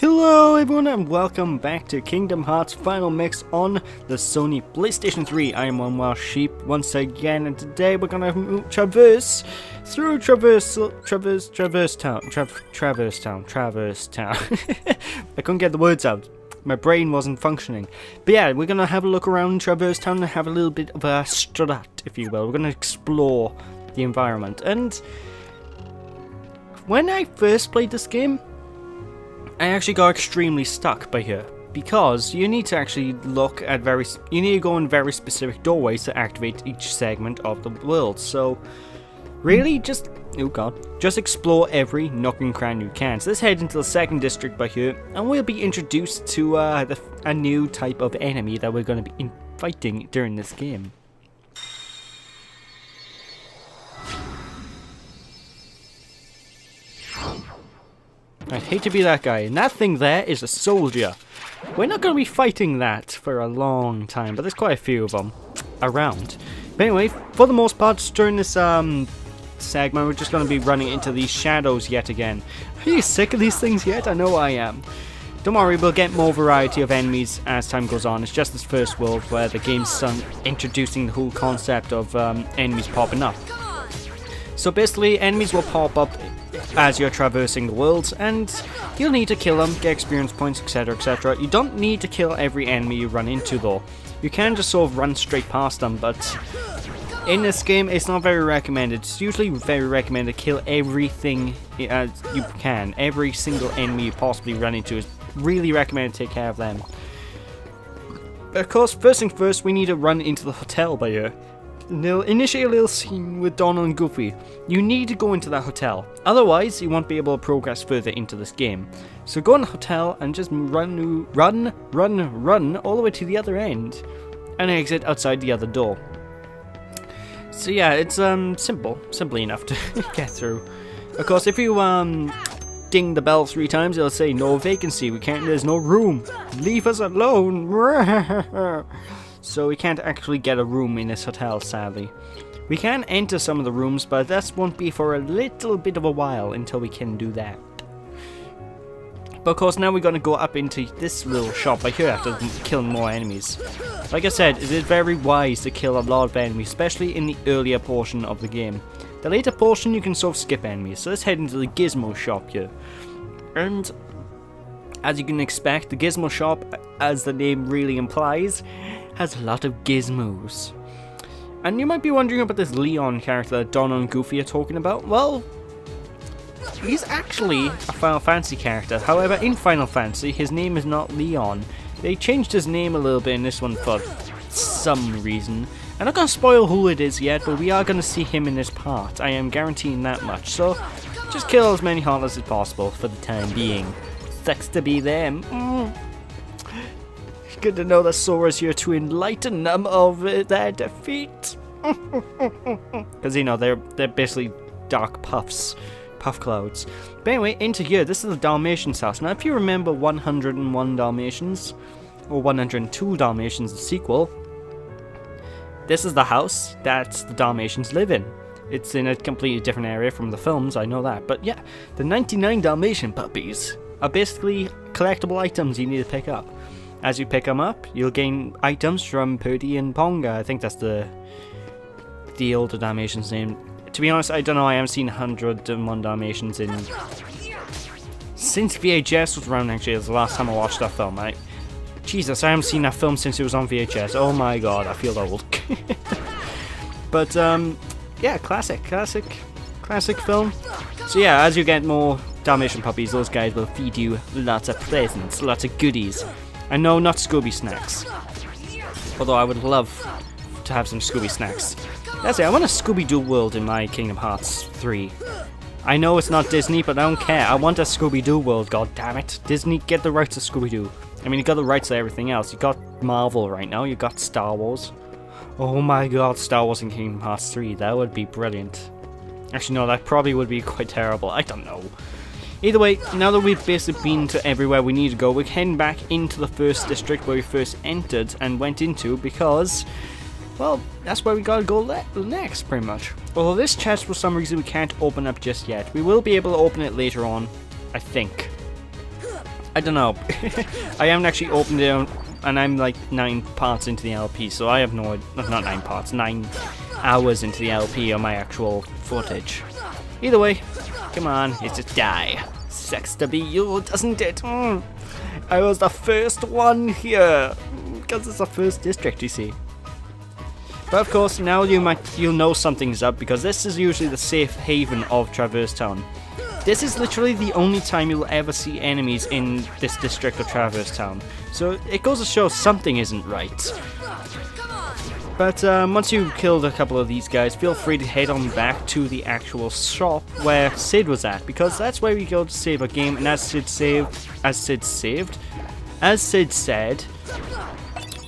Hello everyone and welcome back to Kingdom Hearts Final Mix on the Sony PlayStation 3. I am One Wild Sheep once again, and today we're gonna traverse Town. I couldn't get the words out. My brain wasn't functioning. But yeah, we're gonna have a look around Traverse Town and have a little bit of a strut, if you will. We're gonna explore the environment. And when I first played this game, I actually got extremely stuck by here, because you need to actually look at you need to go in very specific doorways to activate each segment of the world. So really just explore every nook and cranny you can. So let's head into the second district by here, and we'll be introduced to a new type of enemy that we're going to be fighting during this game. I'd hate to be that guy, and that thing there is a soldier. We're not going to be fighting that for a long time, but there's quite a few of them around. But anyway, for the most part, during this segment, we're just going to be running into these shadows yet again. Are you sick of these things yet? I know I am. Don't worry, we'll get more variety of enemies as time goes on. It's just this first world where the game's introducing the whole concept of enemies popping up. So basically, enemies will pop up as you're traversing the world, and you'll need to kill them, get experience points, etc, etc. You don't need to kill every enemy you run into though. You can just sort of run straight past them, but in this game it's not very recommended. It's usually very recommended to kill everything you can. Every single enemy you possibly run into is really recommended to take care of them. But of course, first thing first, we need to run into the hotel by here. They'll initiate a little scene with Donald and Goofy. You need to go into that hotel, otherwise you won't be able to progress further into this game. So go in the hotel and just run all the way to the other end, and exit outside the other door. So yeah, it's simply enough to get through. Of course, if you ding the bell 3 times, it'll say no vacancy. There's no room. Leave us alone. So we can't actually get a room in this hotel, sadly. We can enter some of the rooms, but that won't be for a little bit of a while until we can do that. But of course, now we're going to go up into this little shop right here after killing more enemies. Like I said, it is very wise to kill a lot of enemies, especially in the earlier portion of the game. The later portion, you can sort of skip enemies. So let's head into the Gizmo shop here. And as you can expect, the Gizmo shop, as the name really implies, has a lot of gizmos. And you might be wondering about this Leon character that Donald and Goofy are talking about. Well, he's actually a Final Fantasy character. However, in Final Fantasy, his name is not Leon. They changed his name a little bit in this one for some reason. I'm not going to spoil who it is yet, but we are going to see him in this part. I am guaranteeing that much. So, just kill as many Heartless as possible for the time being. Sucks to be them. Good to know that Sora's here to enlighten them of their defeat. Because, you know, they're basically dark puff clouds. But anyway, into here, this is the Dalmatians house. Now, if you remember 101 Dalmatians, or 102 Dalmatians, the sequel, this is the house that the Dalmatians live in. It's in a completely different area from the films, I know that. But yeah, the 99 Dalmatian puppies are basically collectible items you need to pick up. As you pick them up, you'll gain items from Purdy and Ponga. I think that's the older Dalmatian's name. To be honest, I don't know. I haven't seen 101 Dalmatians since VHS was around. Actually, it was the last time I watched that film. Jesus, I haven't seen that film since it was on VHS. Oh my god, I feel old. But yeah, classic film. So yeah, as you get more Dalmatian puppies, those guys will feed you lots of presents, lots of goodies. I know, not Scooby snacks. Although I would love to have some Scooby snacks. That's it, I want a Scooby-Doo world in my Kingdom Hearts 3. I know it's not Disney, but I don't care. I want a Scooby-Doo world, god damn it. Disney, get the rights to Scooby-Doo. I mean, you got the rights to everything else. You got Marvel right now, you got Star Wars. Oh my god, Star Wars in Kingdom Hearts 3, that would be brilliant. Actually, no, that probably would be quite terrible. I don't know. Either way, now that we've basically been to everywhere we need to go, we're heading back into the first district where we first entered and went into, because, well, that's where we gotta go next, pretty much. Although this chest, for some reason, we can't open up just yet. We will be able to open it later on, I think. I don't know. I haven't actually opened it, and I'm like 9 parts into the LP, so I have no, not 9 parts, 9 hours into the LP on my actual footage. Either way, come on, it's just die. Sucks to be you, doesn't it? I was the first one here, because it's the first district, you see. But of course, now you'll know something's up, because this is usually the safe haven of Traverse Town. This is literally the only time you'll ever see enemies in this district of Traverse Town. So it goes to show something isn't right. But once you've killed a couple of these guys, feel free to head on back to the actual shop where Sid was at, because that's where we go to save a game. And as Sid said,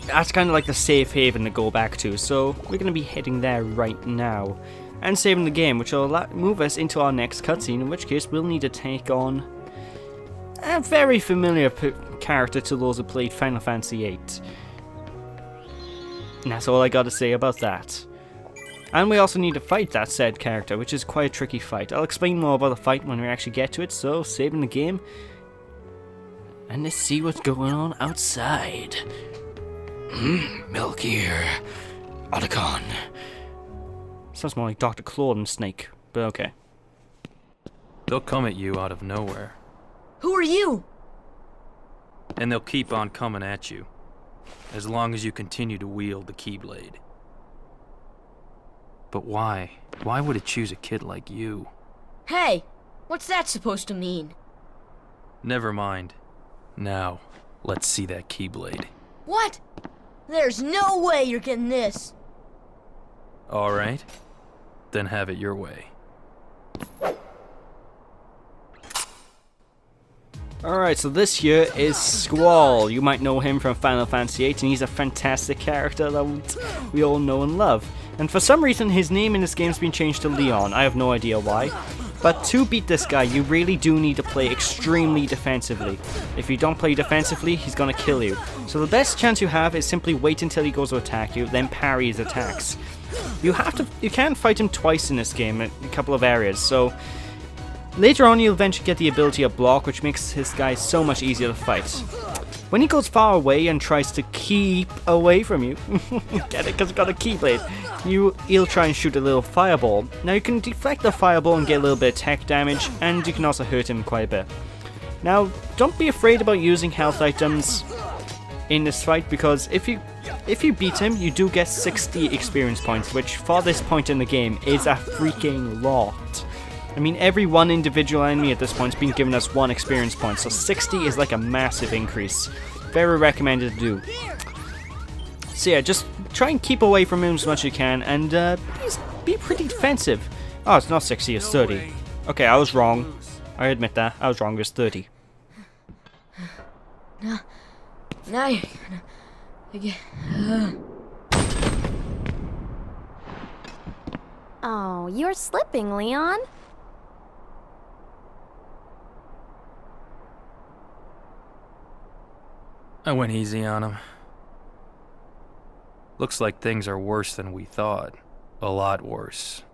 that's kind of like the safe haven to go back to. So we're going to be heading there right now and saving the game, which will move us into our next cutscene, in which case we'll need to take on a very familiar character to those who played Final Fantasy VIII. And that's all I got to say about that. And we also need to fight that said character, which is quite a tricky fight. I'll explain more about the fight when we actually get to it, so saving the game. And let's see what's going on outside. Milk here. Otacon. Sounds more like Dr. Claude and Snake, but okay. They'll come at you out of nowhere. Who are you? And they'll keep on coming at you, as long as you continue to wield the Keyblade. But why? Why would it choose a kid like you? Hey, what's that supposed to mean? Never mind. Now, let's see that Keyblade. What? There's no way you're getting this. Alright, then have it your way. Alright, so this here is Squall. You might know him from Final Fantasy VIII, and he's a fantastic character that we all know and love. And for some reason, his name in this game has been changed to Leon. I have no idea why. But to beat this guy, you really do need to play extremely defensively. If you don't play defensively, he's gonna kill you. So the best chance you have is simply wait until he goes to attack you, then parry his attacks. You can fight him twice in this game, in a couple of areas, so later on you'll eventually get the ability of block, which makes this guy so much easier to fight. When he goes far away and tries to keep away from you, get it, because he's got a Keyblade, he'll try and shoot a little fireball. Now you can deflect the fireball and get a little bit of tech damage, and you can also hurt him quite a bit. Now, don't be afraid about using health items in this fight, because if you beat him, you do get 60 experience points, which for this point in the game is a freaking lot. I mean, every one individual enemy at this point has been giving us 1 experience point, so 60 is like a massive increase. Very recommended to do. So yeah, just try and keep away from him as much as you can, and be pretty defensive. Oh, it's not 60, it's 30. Okay, I was wrong. I admit that. I was wrong, it was 30. Now you're gonna get... Oh, you're slipping, Leon. I went easy on him. Looks like things are worse than we thought. A lot worse.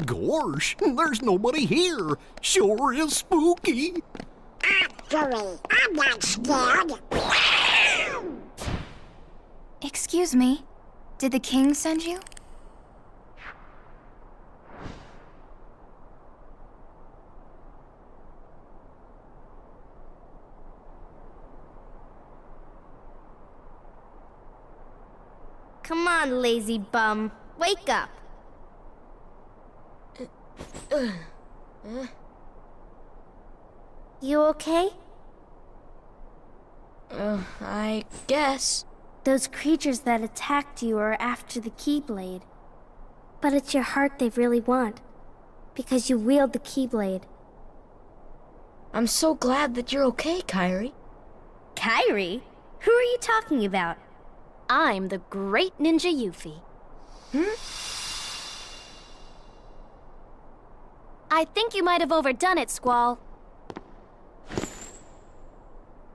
Gosh, there's nobody here. Sure is spooky. Actually, I'm not scared. Excuse me, did the king send you? Come on, lazy bum. Wake up. You okay? I guess. Those creatures that attacked you are after the Keyblade. But it's your heart they really want. Because you wield the Keyblade. I'm so glad that you're okay, Kairi. Kairi? Who are you talking about? I'm the great ninja Yuffie. I think you might have overdone it, Squall.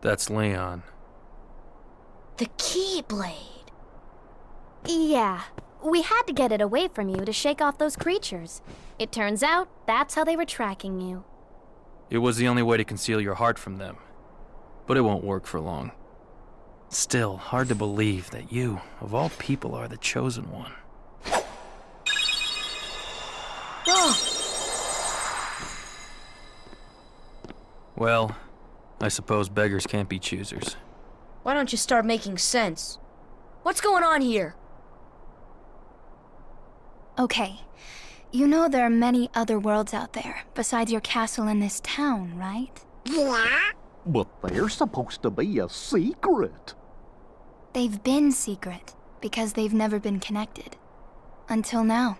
That's Leon. The Keyblade. Yeah, we had to get it away from you to shake off those creatures. It turns out that's how they were tracking you. It was the only way to conceal your heart from them. But it won't work for long. Still, hard to believe that you, of all people, are the chosen one. Well, I suppose beggars can't be choosers. Why don't you start making sense? What's going on here? Okay, you know there are many other worlds out there, besides your castle in this town, right? Yeah? But they're supposed to be a secret. They've been secret, because they've never been connected. Until now.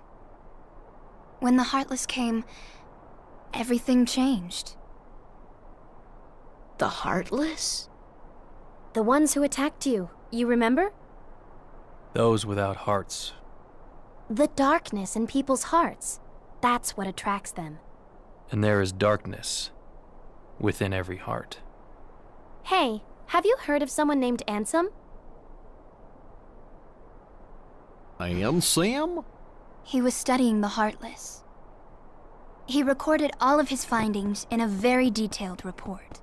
When the Heartless came, everything changed. The Heartless? The ones who attacked you, you remember? Those without hearts. The darkness in people's hearts. That's what attracts them. And there is darkness within every heart. Hey, have you heard of someone named Ansem? And Sam? He was studying the Heartless. He recorded all of his findings in a very detailed report.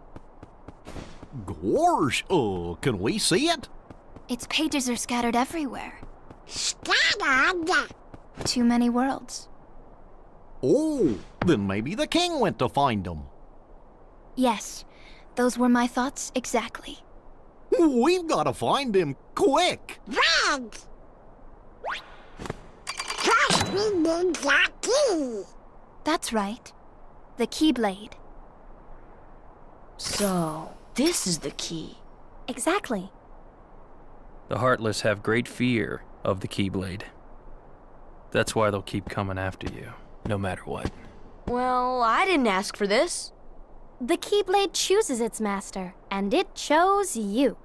Gosh, can we see it? Its pages are scattered everywhere. Scattered? Too many worlds. Oh, then maybe the king went to find them. Yes, those were my thoughts exactly. We've got to find him quick. Red! First we need the key. That's right. The Keyblade. So, this is the key. Exactly. The Heartless have great fear of the Keyblade. That's why they'll keep coming after you, no matter what. Well, I didn't ask for this. The Keyblade chooses its master, and it chose you.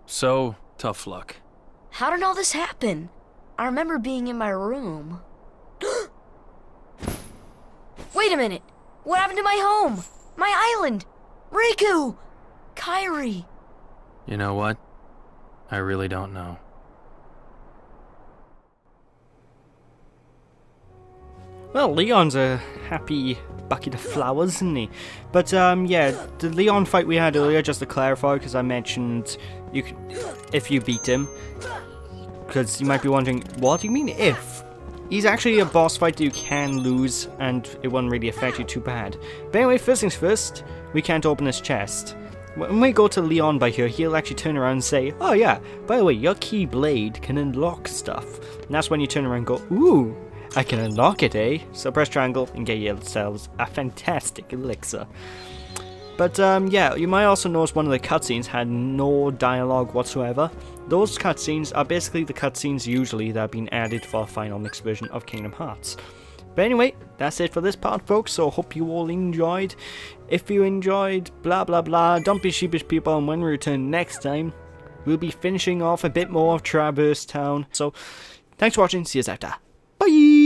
So, tough luck. How did all this happen? I remember being in my room. Wait a minute! What happened to my home? My island? Riku! Kairi! You know what? I really don't know. Well, Leon's a happy bucket of flowers, isn't he? But yeah, the Leon fight we had earlier, just to clarify, because I mentioned you could, if you beat him, because you might be wondering, what do you mean if? He's actually a boss fight that you can lose, and it won't really affect you too bad. But anyway, first things first, we can't open his chest. When we go to Leon by here, he'll actually turn around and say, oh yeah, by the way, your Keyblade can unlock stuff. And that's when you turn around and go, ooh, I can unlock it, eh? So press triangle and get yourselves a fantastic elixir. But yeah, you might also notice one of the cutscenes had no dialogue whatsoever. Those cutscenes are basically the cutscenes usually that have been added for a final mixed version of Kingdom Hearts. But anyway, that's it for this part, folks, so hope you all enjoyed. If you enjoyed, blah blah blah, don't be sheepish people, and when we return next time, we'll be finishing off a bit more of Traverse Town. So, thanks for watching, see you later. Bye!